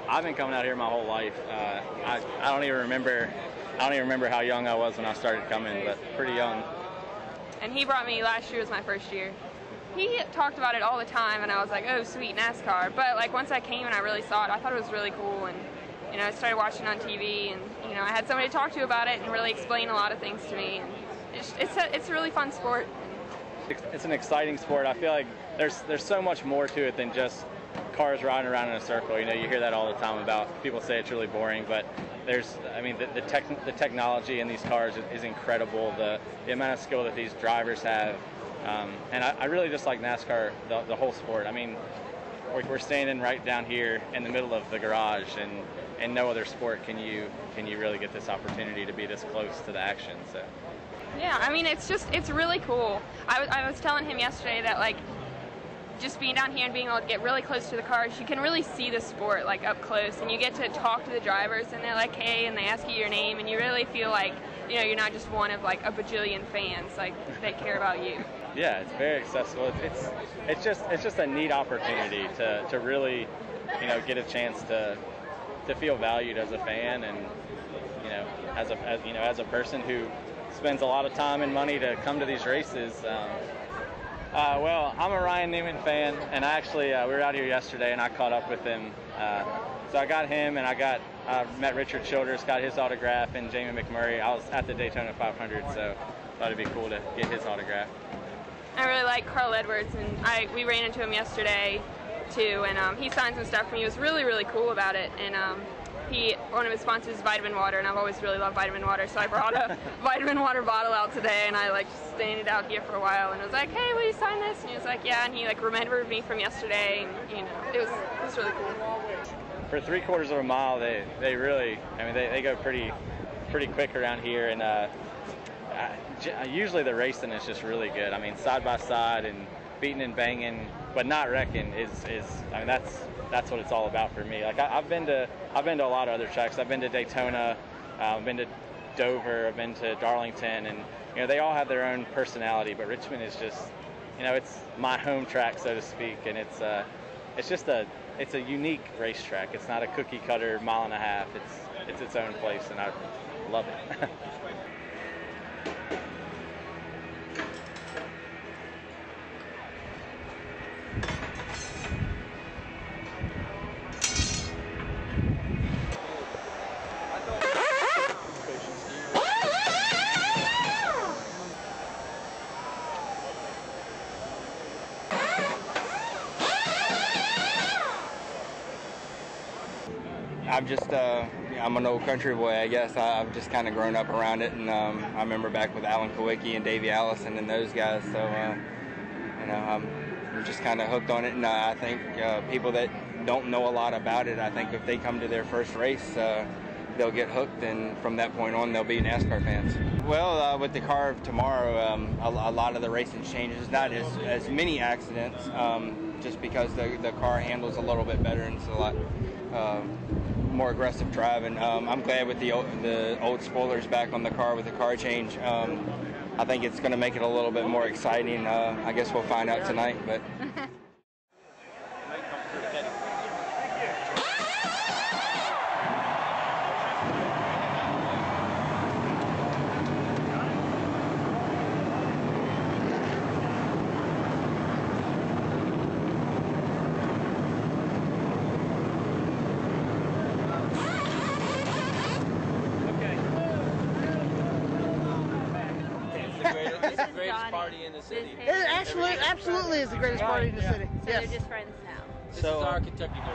I've been coming out here my whole life. I don't even remember. I don't even remember how young I was when I started coming, but pretty young. And he brought me last year was my first year. He talked about it all the time, and I was like, oh, sweet, NASCAR. But like once I came and I really saw it, I thought it was really cool. And I started watching on TV, and I had somebody to talk to about it and really explain a lot of things to me. And it's a really fun sport. It's an exciting sport. I feel like there's so much more to it than just cars riding around in a circle. You hear that all the time about people say it's really boring, but the technology in these cars is incredible. The amount of skill that these drivers have, and I really just like NASCAR, the whole sport. I mean, we're standing right down here in the middle of the garage, and no other sport can you really get this opportunity to be this close to the action. So. Yeah, I mean, it's really cool. I was telling him yesterday that like just being down here and being able to get really close to the cars, you can really see the sport like up close, and you get to talk to the drivers, and they're like, hey, and they ask you your name, and you really feel like you're not just one of like a bajillion fans, like they care about you. Yeah, it's very accessible. It's just a neat opportunity to really get a chance to feel valued as a fan, and as a person who spends a lot of time and money to come to these races. Well, I'm a Ryan Newman fan, and I actually we were out here yesterday, and I caught up with him. So I got him, and I met Richard Childress, got his autograph, and Jamie McMurray. I was at the Daytona 500, so thought it'd be cool to get his autograph. I really like Carl Edwards, and we ran into him yesterday too, and he signed some stuff for me. He was really, really cool about it, and one of his sponsors is vitamin water, and I've always really loved vitamin water, so I brought a vitamin water bottle out today, and I like just stayed it out here for a while, and I was like, hey, will you sign this? And he was like, yeah, and he like remembered me from yesterday, and it was really cool. For 3/4 of a mile, they really, they go pretty quick around here, and usually the racing is just really good. I mean, side by side and beating and banging, but not wrecking is that's what it's all about for me. Like I've been to a lot of other tracks. I've been to Daytona, I've been to Dover, I've been to Darlington, and they all have their own personality. But Richmond is just, it's my home track, so to speak, and it's a unique racetrack. It's not a cookie cutter mile and a half. It's its own place, and I love it. I'm an old country boy, I guess. I've just kind of grown up around it, and I remember back with Alan Kowicki and Davey Allison and those guys, so I'm just kind of hooked on it, and I think people that don't know a lot about it, I think if they come to their first race, they'll get hooked, and from that point on, they'll be NASCAR fans. Well, with the car of tomorrow, a lot of the racing changes, not as many accidents, just because the car handles a little bit better, and it's a lot more aggressive driving. I'm glad with the old spoilers back on the car with the car change. I think it's going to make it a little bit more exciting. I guess we'll find out tonight. But. Party in the city. It absolutely is the greatest party in the city. So yes. they're just friends now. This is our Kentucky Derby.